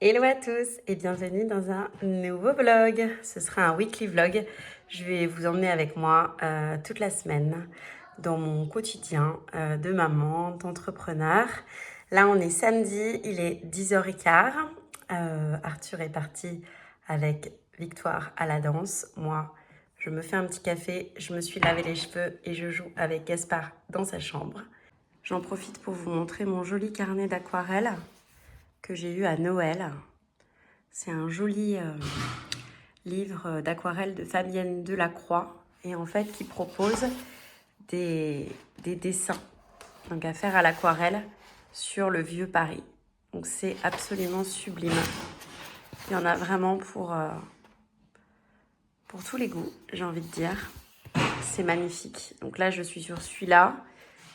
Hello à tous et bienvenue dans un nouveau vlog. Ce sera un weekly vlog. Je vais vous emmener avec moi toute la semaine dans mon quotidien de maman, d'entrepreneur. Là, on est samedi, il est 10h15. Arthur est parti avec Victoire à la danse. Moi, je me fais un petit café, je me suis lavé les cheveux et je joue avec Gaspard dans sa chambre. J'en profite pour vous montrer mon joli carnet d'aquarelle que j'ai eu à Noël. C'est un joli livre d'aquarelle de Fabienne Delacroix et en fait qui propose des dessins donc à faire à l'aquarelle sur le vieux Paris. Donc c'est absolument sublime. Il y en a vraiment pour tous les goûts, j'ai envie de dire. C'est magnifique. Donc là, je suis sur celui-là.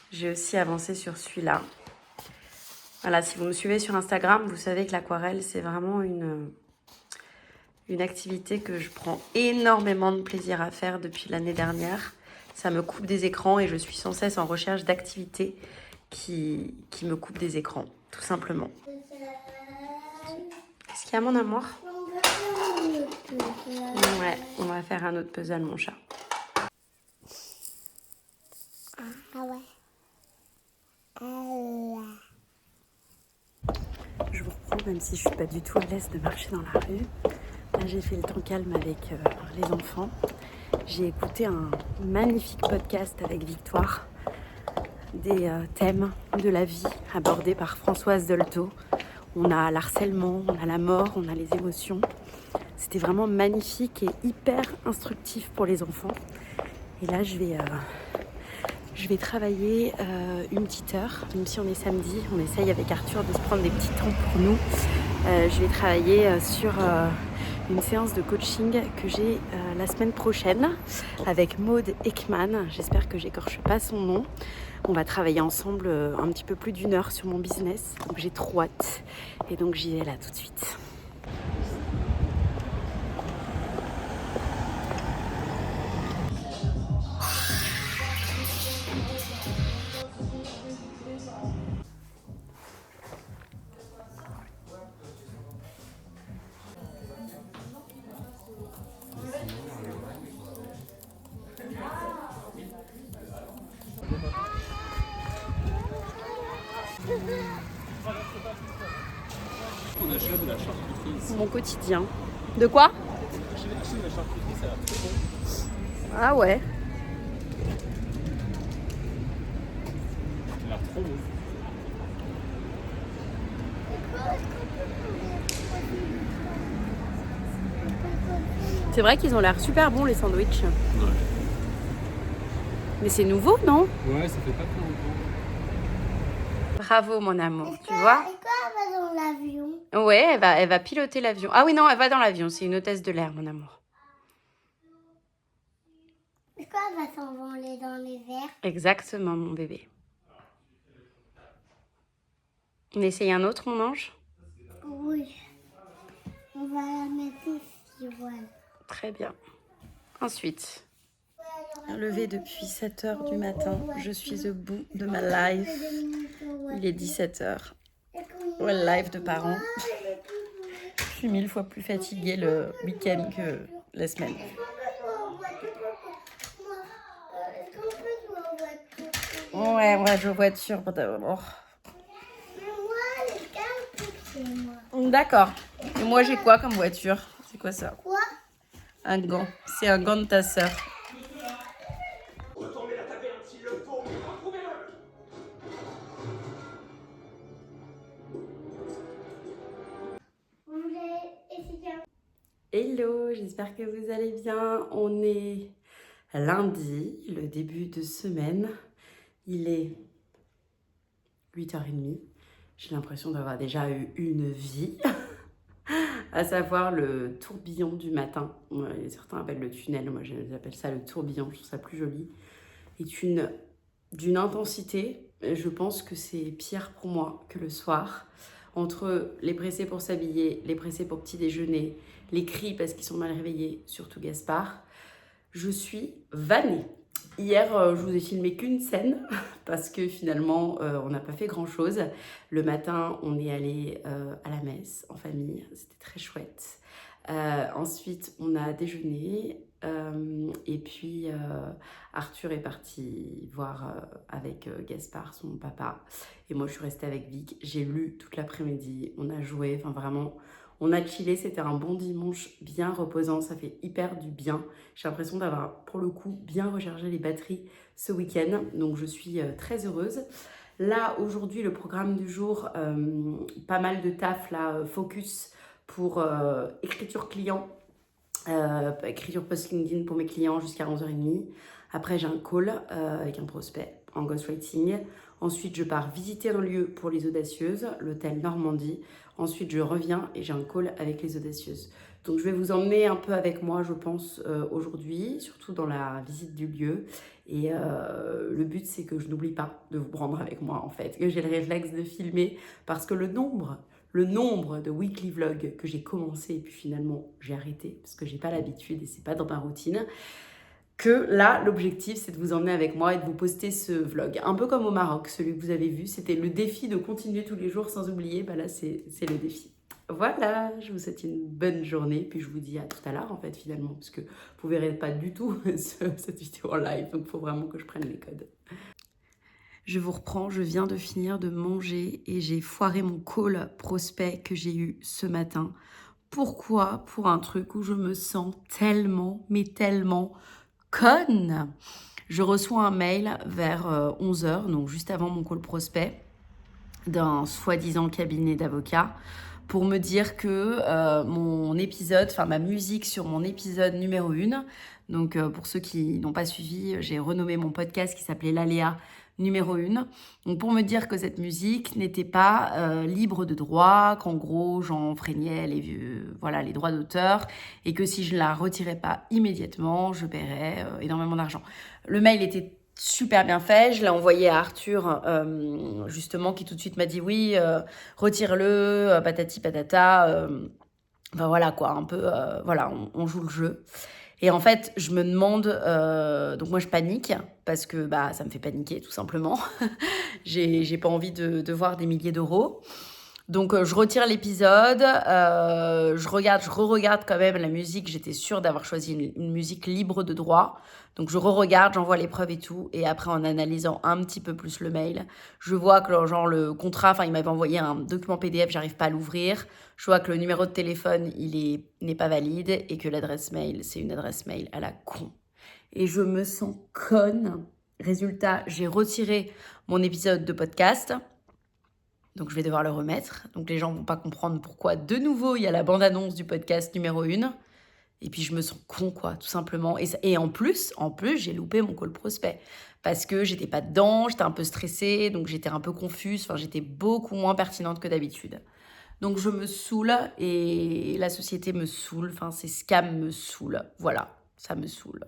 J'ai aussi avancé sur celui-là. Voilà, si vous me suivez sur Instagram, vous savez que l'aquarelle, c'est vraiment une activité que je prends énormément de plaisir à faire depuis l'année dernière. Ça me coupe des écrans et je suis sans cesse en recherche d'activités qui me coupent des écrans, tout simplement. Qu'est-ce qu'il y a, mon amour? Ouais, on va faire un autre puzzle, mon chat. Ah ouais. Je vous reprends, même si je suis pas du tout à l'aise de marcher dans la rue. Là, j'ai fait le temps calme avec les enfants. J'ai écouté un magnifique podcast avec Victoire, des thèmes de la vie abordés par Françoise Dolto. On a l'harcèlement, on a la mort, on a les émotions. C'était vraiment magnifique et hyper instructif pour les enfants. Et là, je vais travailler une petite heure, même si on est samedi. On essaye avec Arthur de se prendre des petits temps pour nous. Je vais travailler sur une séance de coaching que j'ai la semaine prochaine avec Maud Ekman. J'espère que j'écorche pas son nom. On va travailler ensemble un petit peu plus d'une heure sur mon business. Donc j'ai trop hâte. Et donc j'y vais là tout de suite. On achète de la charcuterie ici. Mon quotidien. De quoi? Chez la charcuterie, ça a l'air très bon. Ah ouais. Ça a l'air trop bon. C'est vrai qu'ils ont l'air super bons les sandwichs. Ouais. Mais c'est nouveau, non? Ouais, ça fait pas très longtemps. Bravo mon amour, tu vois? Et quoi, elle va dans l'avion? Ouais, elle va piloter l'avion. Ah oui, non, elle va dans l'avion. C'est une hôtesse de l'air, mon amour. Et quoi, elle va s'envoler dans les airs? Exactement, mon bébé. On essaye un autre, mon ange? Oui. On va la mettre ici, voilà. Très bien. Ensuite, levé depuis 7h du matin. Je suis au bout de ma life. Il est 17h. Ouais, live de parents. Je suis 1000 fois plus fatiguée le week-end que la semaine. Ouais, on va jouer aux voitures d'abord. Mais moi, les gars, c'est moi. D'accord. Et moi, j'ai quoi comme voiture? C'est quoi ça? Quoi? Un gant. C'est un gant de ta sœur. Retournez la taverne s'il le faut, retrouvez-le. Vous voulez essayer un... Hello, j'espère que vous allez bien. On est lundi, le début de semaine. Il est 8h30. J'ai l'impression d'avoir déjà eu une vie, à savoir le tourbillon du matin. Certains appellent le tunnel, moi j'appelle ça le tourbillon, je trouve ça plus joli. Est d'une intensité, je pense que c'est pire pour moi que le soir. Entre les pressés pour s'habiller, les pressés pour petit déjeuner, les cris parce qu'ils sont mal réveillés, surtout Gaspard, je suis vannée. Hier, je vous ai filmé qu'une scène parce que finalement, on n'a pas fait grand-chose. Le matin, on est allé à la messe en famille, c'était très chouette. Ensuite, on a déjeuné et puis Arthur est parti voir avec Gaspard, son papa. Et moi, je suis restée avec Vic. J'ai lu toute l'après-midi, on a joué, enfin vraiment... On a chillé, c'était un bon dimanche bien reposant, ça fait hyper du bien. J'ai l'impression d'avoir pour le coup bien rechargé les batteries ce week-end, donc je suis très heureuse. Là aujourd'hui le programme du jour, pas mal de taf là, focus pour écriture client, écriture post LinkedIn pour mes clients jusqu'à 11h30. Après j'ai un call avec un prospect en ghostwriting. Ensuite je pars visiter un lieu pour les audacieuses, l'hôtel Normandie. Ensuite, je reviens et j'ai un call avec les audacieuses. Donc, je vais vous emmener un peu avec moi, je pense, aujourd'hui, surtout dans la visite du lieu. Et le but, c'est que je n'oublie pas de vous prendre avec moi, en fait. Que j'ai le réflexe de filmer parce que le nombre de weekly vlogs que j'ai commencé et puis finalement, j'ai arrêté parce que j'ai pas l'habitude et c'est pas dans ma routine. Que là, l'objectif, c'est de vous emmener avec moi et de vous poster ce vlog. Un peu comme au Maroc, celui que vous avez vu, c'était le défi de continuer tous les jours sans oublier. Bah là, c'est le défi. Voilà, je vous souhaite une bonne journée. Puis je vous dis à tout à l'heure, en fait, finalement, parce que vous verrez pas du tout cette vidéo en live. Donc, il faut vraiment que je prenne les codes. Je vous reprends, je viens de finir de manger et j'ai foiré mon call prospect que j'ai eu ce matin. Pourquoi? Pour un truc où je me sens tellement, mais tellement... conne. Je reçois un mail vers 11h, donc juste avant mon call prospect, d'un soi-disant cabinet d'avocats pour me dire que mon épisode, enfin ma musique sur mon épisode numéro 1, donc pour ceux qui n'ont pas suivi, j'ai renommé mon podcast qui s'appelait L'Aléa numéro 1. Donc pour me dire que cette musique n'était pas libre de droit, qu'en gros j'enfreignais les droits d'auteur et que si je ne la retirais pas immédiatement, je paierais énormément d'argent. Le mail était super bien fait, je l'ai envoyé à Arthur justement qui tout de suite m'a dit oui, retire-le, patati patata, enfin voilà quoi, un peu, voilà, on joue le jeu. Et en fait, je me demande, donc moi je panique parce que bah, ça me fait paniquer tout simplement. J'ai pas envie de voir des milliers d'euros. Donc je retire l'épisode, je re-regarde quand même la musique, j'étais sûre d'avoir choisi une musique libre de droit. Donc je re-regarde, j'envoie les preuves et tout, et après en analysant un petit peu plus le mail, je vois que genre le contrat, enfin il m'avait envoyé un document PDF, j'arrive pas à l'ouvrir. Je vois que le numéro de téléphone, n'est pas valide et que l'adresse mail, c'est une adresse mail à la con. Et je me sens conne. Résultat, j'ai retiré mon épisode de podcast. Donc, je vais devoir le remettre. Donc, les gens vont pas comprendre pourquoi, de nouveau, il y a la bande-annonce du podcast numéro 1. Et puis, je me sens con, quoi, tout simplement. Et en plus, j'ai loupé mon call prospect. Parce que j'étais pas dedans, j'étais un peu stressée, donc j'étais un peu confuse. Enfin, j'étais beaucoup moins pertinente que d'habitude. Donc, je me saoule et la société me saoule. Enfin, ces scams me saoulent. Voilà, ça me saoule.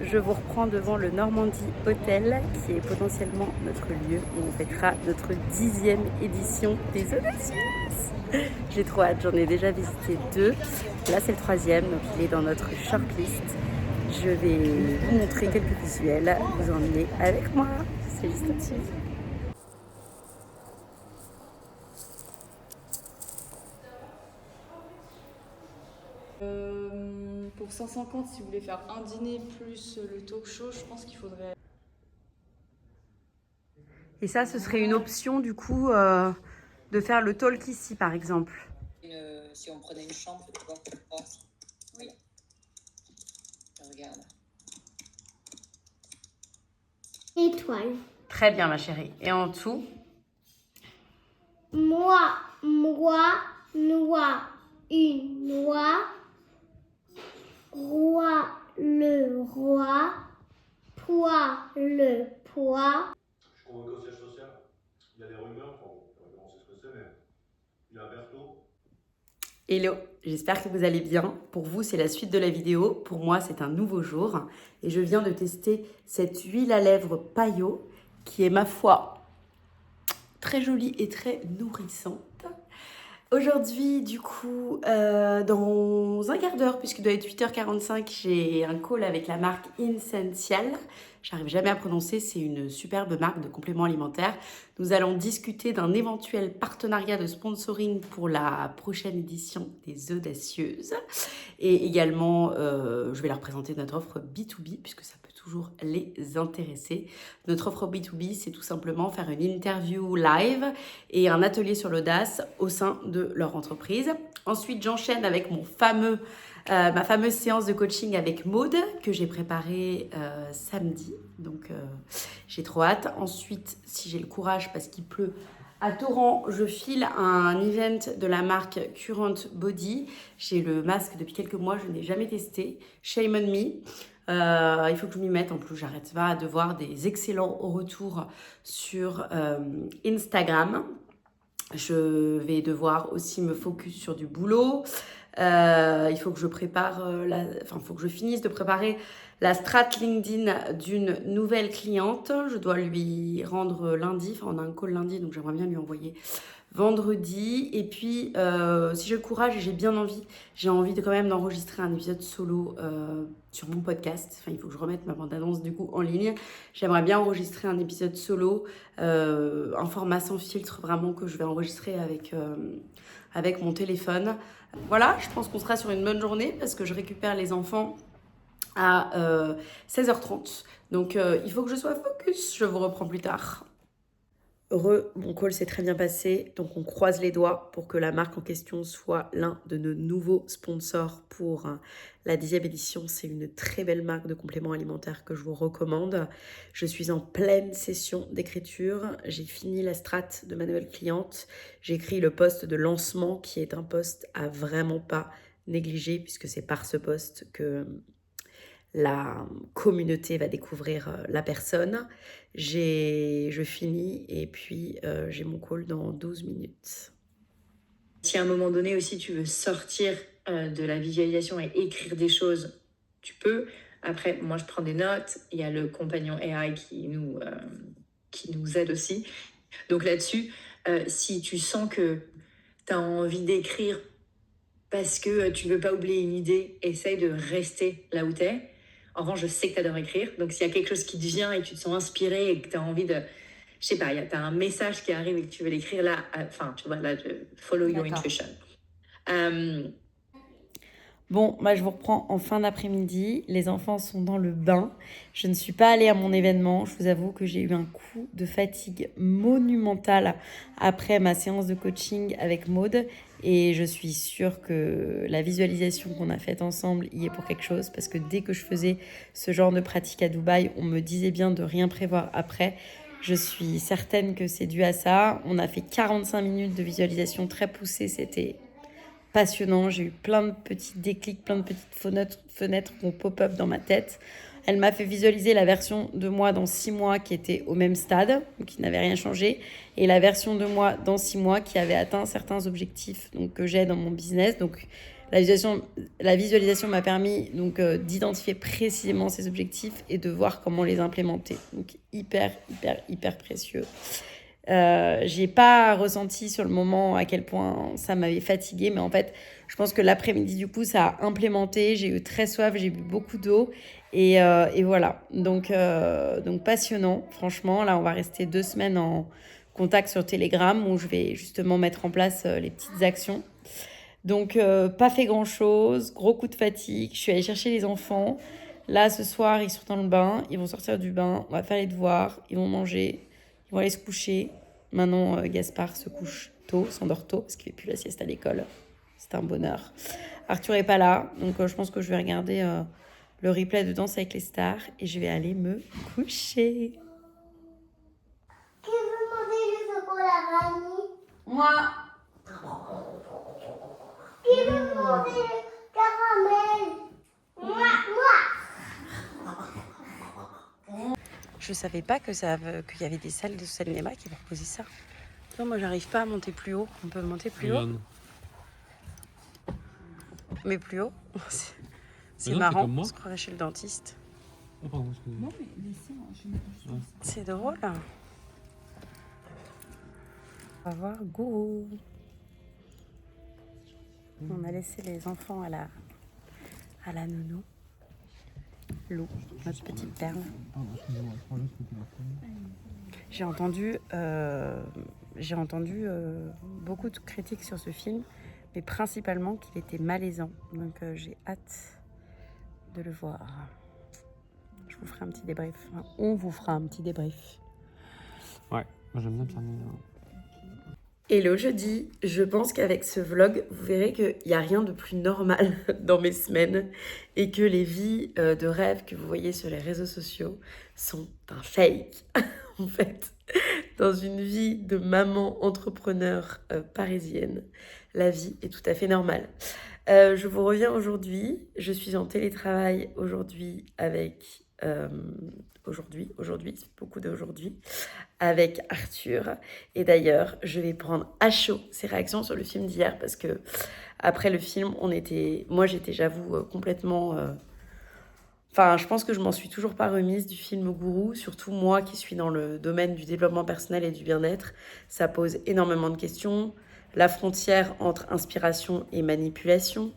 Je vous reprends devant le Normandie Hotel, qui est potentiellement notre lieu où on fêtera notre 10e édition des Audacieuses. J'ai trop hâte, j'en ai déjà visité 2. Là, c'est le 3e, donc il est dans notre shortlist. Je vais vous montrer quelques visuels, vous emmener avec moi. C'est juste au-dessus. Pour 150, si vous voulez faire un dîner plus le talk show, je pense qu'il faudrait... Et ça, ce serait une option du coup de faire le talk ici par exemple. Si on prenait une chambre, tu vois, Oui. Regarde. Étoile. Très bien ma chérie. Et en dessous? Moi, noix, une noix. Roi, le roi. Poids, le poids. Je convoque au siège social. Il y a des rumeurs, on sait ce que c'est, mais il y a un berceau. Hello, j'espère que vous allez bien. Pour vous, c'est la suite de la vidéo. Pour moi, c'est un nouveau jour. Et je viens de tester cette huile à lèvres Payot qui est, ma foi, très jolie et très nourrissante. Aujourd'hui, du coup, dans un quart d'heure, puisqu'il doit être 8h45, j'ai un call avec la marque Essential. J'arrive jamais à prononcer, c'est une superbe marque de compléments alimentaires. Nous allons discuter d'un éventuel partenariat de sponsoring pour la prochaine édition des Audacieuses. Et également, je vais leur présenter notre offre B2B, puisque ça peut toujours les intéresser. Notre offre B2B, c'est tout simplement faire une interview live et un atelier sur l'audace au sein de leur entreprise. Ensuite, j'enchaîne avec ma fameuse séance de coaching avec Maude que j'ai préparée samedi. Donc, j'ai trop hâte. Ensuite, si j'ai le courage, parce qu'il pleut à torrent, je file un event de la marque Current Body. J'ai le masque depuis quelques mois, je n'ai jamais testé. Shame on me. Il faut que je m'y mette. En plus, j'arrête pas de voir des excellents retours sur Instagram. Je vais devoir aussi me focus sur du boulot. Il faut que je prépare, faut que je finisse de préparer la strat LinkedIn d'une nouvelle cliente. Je dois lui rendre lundi. Enfin, on a un call lundi, donc j'aimerais bien lui envoyer vendredi. Et puis, si j'ai le courage et j'ai envie de quand même d'enregistrer un épisode solo sur mon podcast. Enfin, il faut que je remette ma bande-annonce du coup en ligne. J'aimerais bien enregistrer un épisode solo, un format sans filtre vraiment que je vais enregistrer avec mon téléphone. Voilà, je pense qu'on sera sur une bonne journée parce que je récupère les enfants à 16h30. Donc, il faut que je sois focus. Je vous reprends plus tard. Mon call s'est très bien passé, donc on croise les doigts pour que la marque en question soit l'un de nos nouveaux sponsors pour la 10e édition. C'est une très belle marque de compléments alimentaires que je vous recommande. Je suis en pleine session d'écriture. J'ai fini la strat de ma nouvelle cliente. J'ai écrit le post de lancement qui est un post à vraiment pas négliger puisque c'est par ce post que la communauté va découvrir la personne. Je finis et puis j'ai mon call dans 12 minutes. Si à un moment donné aussi tu veux sortir de la visualisation et écrire des choses, tu peux. Après, moi je prends des notes. Il y a le compagnon AI qui nous aide aussi. Donc là-dessus, si tu sens que tu as envie d'écrire parce que tu ne veux pas oublier une idée, essaye de rester là où tu es. En revanche, je sais que tu adores écrire. Donc, s'il y a quelque chose qui te vient et que tu te sens inspiré et que tu as envie de... Je sais pas, tu as un message qui arrive et que tu veux l'écrire là, tu vois, là, follow your intuition. Bon, je vous reprends en fin d'après-midi. Les enfants sont dans le bain. Je ne suis pas allée à mon événement. Je vous avoue que j'ai eu un coup de fatigue monumental après ma séance de coaching avec Maude. Et je suis sûre que la visualisation qu'on a faite ensemble y est pour quelque chose. Parce que dès que je faisais ce genre de pratique à Dubaï, on me disait bien de rien prévoir après. Je suis certaine que c'est dû à ça. On a fait 45 minutes de visualisation très poussée. C'était passionnant. J'ai eu plein de petits déclics, plein de petites fenêtres qui ont pop-up dans ma tête. Elle m'a fait visualiser la version de moi dans 6 mois qui était au même stade, donc qui n'avait rien changé, et la version de moi dans 6 mois qui avait atteint certains objectifs donc, que j'ai dans mon business. Donc la visualisation m'a permis donc, d'identifier précisément ces objectifs et de voir comment les implémenter. Donc hyper précieux. J'ai pas ressenti sur le moment à quel point ça m'avait fatiguée, mais en fait je pense que l'après-midi du coup ça a implémenté. J'ai eu très soif, j'ai bu beaucoup d'eau et voilà, donc passionnant franchement. Là on va rester 2 semaines en contact sur Telegram où je vais justement mettre en place les petites actions. Donc pas fait grand chose, gros coup de fatigue. Je suis allée chercher les enfants là ce soir, ils sont dans le bain, ils vont sortir du bain, on va faire les devoirs, ils vont manger, ils vont aller se coucher. Maintenant, Gaspard se couche tôt, s'endort tôt, parce qu'il ne fait plus la sieste à l'école. C'est un bonheur. Arthur n'est pas là, donc je pense que je vais regarder le replay de Danse avec les stars et je vais aller me coucher. Qui veut manger le chocolat vanille? Moi. Qui veut manger le caramel? Moi. Je savais pas qu'il y avait des salles de cinéma qui proposaient ça. Non, moi j'arrive pas à monter plus haut. On peut monter plus haut. Mais plus haut. C'est marrant, on se croirait chez le dentiste. Oh, pardon, excusez-moi. Non, mais laissez-moi, C'est drôle. On va voir, go. On a laissé les enfants à la nounou. Lou, notre petite perle. J'ai entendu beaucoup de critiques sur ce film, mais principalement qu'il était malaisant. Donc j'ai hâte de le voir. Je vous ferai un petit débrief. Enfin, on vous fera un petit débrief. Ouais, moi j'aime bien Pierre Niney. Hello jeudi, je pense qu'avec ce vlog, vous verrez qu'il n'y a rien de plus normal dans mes semaines et que les vies de rêve que vous voyez sur les réseaux sociaux sont un fake. En fait, dans une vie de maman entrepreneur parisienne, la vie est tout à fait normale. Je vous reviens aujourd'hui, je suis en télétravail aujourd'hui avec... Aujourd'hui, c'est beaucoup d'aujourd'hui, avec Arthur. Et d'ailleurs, je vais prendre à chaud ses réactions sur le film d'hier parce que après le film, moi j'étais, j'avoue, complètement... Enfin, je pense que je m'en suis toujours pas remise du film Gourou, surtout moi qui suis dans le domaine du développement personnel et du bien-être. Ça pose énormément de questions. La frontière entre inspiration et manipulation.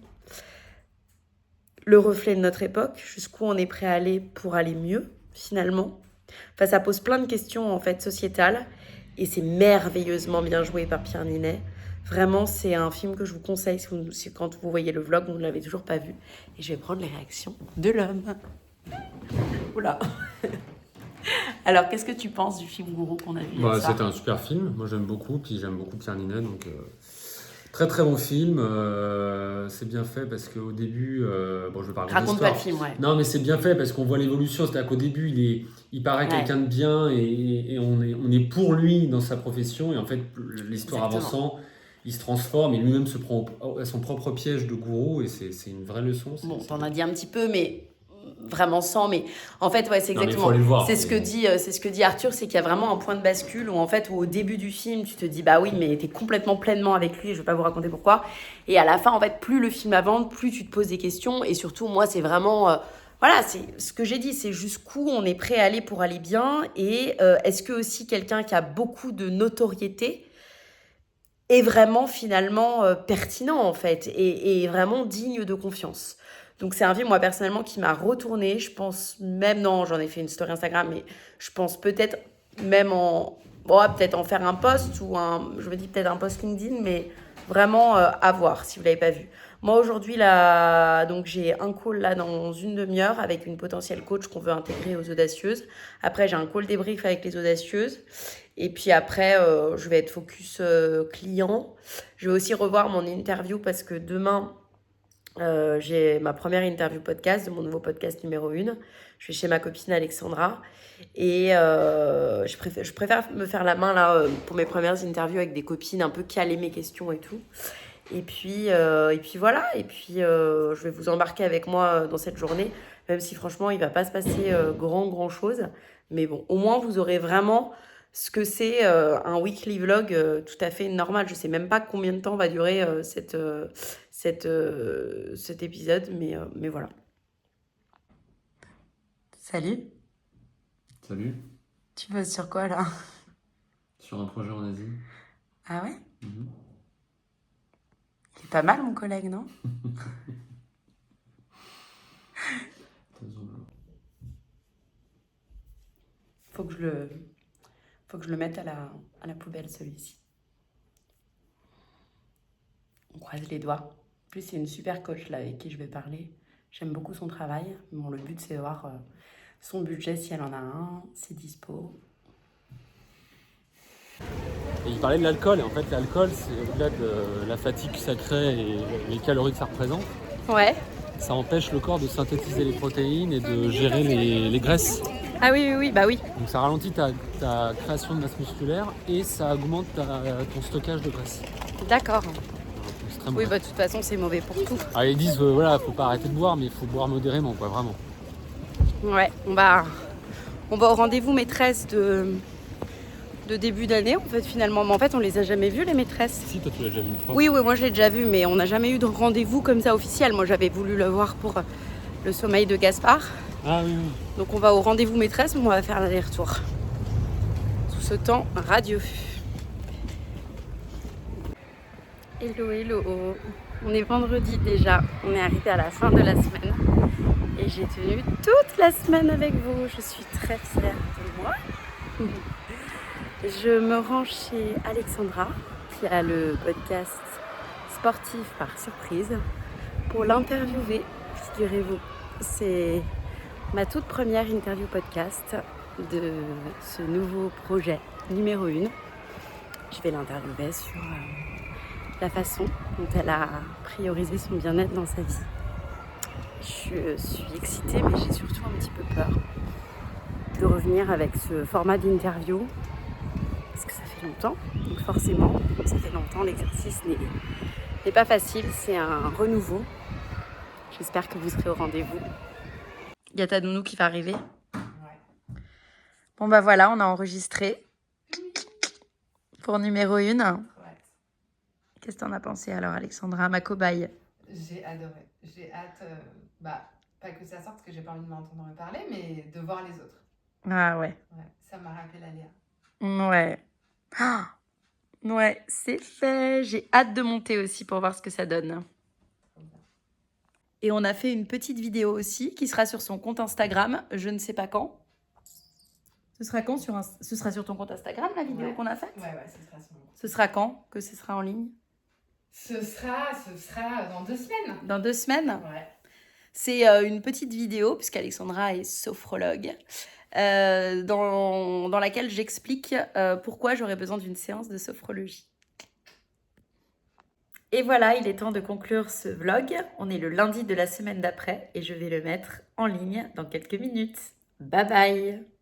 Le reflet de notre époque, jusqu'où on est prêt à aller pour aller mieux, finalement. Enfin, ça pose plein de questions, en fait, sociétales. Et c'est merveilleusement bien joué par Pierre Niney. Vraiment, c'est un film que je vous conseille si quand vous voyez le vlog, vous ne l'avez toujours pas vu. Et je vais prendre les réactions de l'homme. Oula. Alors, qu'est-ce que tu penses du film Gourou qu'on a vu? C'était un super film. Moi, j'aime beaucoup. Puis, j'aime beaucoup Pierre Niney. Donc, très, très bon film. C'est bien fait parce qu'au début... je vais parler de Raconte pas le film, ouais. Non, mais c'est bien fait parce qu'on voit l'évolution. C'est-à-dire qu'au début, il paraît quelqu'un de bien et on est pour lui dans sa profession. Et en fait, l'histoire avançant, il se transforme et lui-même se prend à son propre piège de gourou. Et c'est une vraie leçon. Bon, t'en as dit un petit peu, mais... vraiment sans, mais en fait ouais, c'est exactement c'est ce que dit Arthur, c'est qu'il y a vraiment un point de bascule où en fait au début du film tu te dis bah oui mais t'es complètement pleinement avec lui, je vais pas vous raconter pourquoi, et à la fin en fait plus le film avance, plus tu te poses des questions, et surtout moi c'est vraiment voilà, c'est ce que j'ai dit, c'est jusqu'où on est prêt à aller pour aller bien, et est-ce que aussi quelqu'un qui a beaucoup de notoriété est vraiment finalement pertinent en fait et vraiment digne de confiance. Donc c'est un film, moi personnellement, qui m'a retournée. Je pense même, non, j'en ai fait une story Instagram, mais je pense peut-être même peut-être en faire un post ou je me dis peut-être un post LinkedIn, mais vraiment à voir si vous l'avez pas vu. Moi aujourd'hui là, donc j'ai un call là dans une demi-heure avec une potentielle coach qu'on veut intégrer aux audacieuses. Après j'ai un call débrief avec les audacieuses. Et puis après, je vais être focus client. Je vais aussi revoir mon interview parce que demain, j'ai ma première interview podcast de mon nouveau podcast numéro 1. Je vais chez ma copine Alexandra. Et je préfère me faire la main là pour mes premières interviews avec des copines un peu caler mes questions et tout. Et puis voilà. Et puis je vais vous embarquer avec moi dans cette journée. Même si franchement, il ne va pas se passer grand chose. Mais bon, au moins, vous aurez vraiment... ce que c'est un weekly vlog tout à fait normal. Je sais même pas combien de temps va durer cet épisode, mais voilà. Salut. Salut. Tu bosses sur quoi là? Sur un projet en Asie. Ah ouais? Il est pas mal mon collègue, non? Faut que je le mette à la poubelle, celui-ci. On croise les doigts. En plus, c'est une super coach là, avec qui je vais parler. J'aime beaucoup son travail. Bon, le but, c'est de voir son budget, si elle en a un, ses dispo. Et il parlait de l'alcool. Et en fait, l'alcool, c'est au-delà de la fatigue que ça crée et les calories que ça représente. Ouais. Ça empêche le corps de synthétiser les protéines et de gérer les graisses. Ah oui, bah oui. Donc ça ralentit ta création de masse musculaire et ça augmente ton stockage de graisse. D'accord. Oui, Bon. bah de toute façon, c'est mauvais pour tout. Alors ils disent, voilà, faut pas arrêter de boire, mais il faut boire modérément, quoi, vraiment. Ouais, on va au rendez-vous maîtresse de début d'année, en fait, finalement. Mais en fait, on les a jamais vues, les maîtresses. Si, toi, tu l'as déjà vu une fois. Oui, moi, je l'ai déjà vu, mais on n'a jamais eu de rendez-vous comme ça officiel. Moi, j'avais voulu le voir pour le sommeil de Gaspard. Ah oui. Donc, on va au rendez-vous maîtresse, mais on va faire l'aller-retour. Tout ce temps radieux. Hello. On est vendredi déjà, on est arrivé à la fin de la semaine et j'ai tenu toute la semaine avec vous. Je suis très fière de moi. Je me rends chez Alexandra qui a le podcast Sportif par surprise pour l'interviewer. Figurez-vous, c'est ma toute première interview podcast de ce nouveau projet numéro 1. Je vais l'interviewer sur la façon dont elle a priorisé son bien-être dans sa vie. Je suis excitée, mais j'ai surtout un petit peu peur de revenir avec ce format d'interview parce que ça fait longtemps. Donc forcément, ça fait longtemps, l'exercice n'est pas facile, c'est un renouveau. J'espère que vous serez au rendez-vous. Il y a ta nounou qui va arriver. Ouais. Bon bah voilà, on a enregistré pour numéro 1. Qu'est-ce que t'en as pensé alors, Alexandra, ma cobaye? J'ai adoré. J'ai hâte, pas que ça sorte, parce que j'ai pas envie de m'entendre parler, mais de voir les autres. Ah ouais. Ouais, ça m'a rappelé la Léa. Ouais. Ah ouais, c'est fait. J'ai hâte de monter aussi pour voir ce que ça donne. Et on a fait une petite vidéo aussi qui sera sur son compte Instagram, je ne sais pas quand. Ce sera quand Ce sera sur ton compte Instagram, la vidéo qu'on a faite? Ouais, ce sera sur mon compte. Ce sera quand que ce sera en ligne? Ce sera dans 2 semaines. Dans 2 semaines? Ouais. C'est une petite vidéo, puisqu'Alexandra est sophrologue, dans laquelle j'explique pourquoi j'aurais besoin d'une séance de sophrologie. Et voilà, il est temps de conclure ce vlog. On est le lundi de la semaine d'après et je vais le mettre en ligne dans quelques minutes. Bye bye!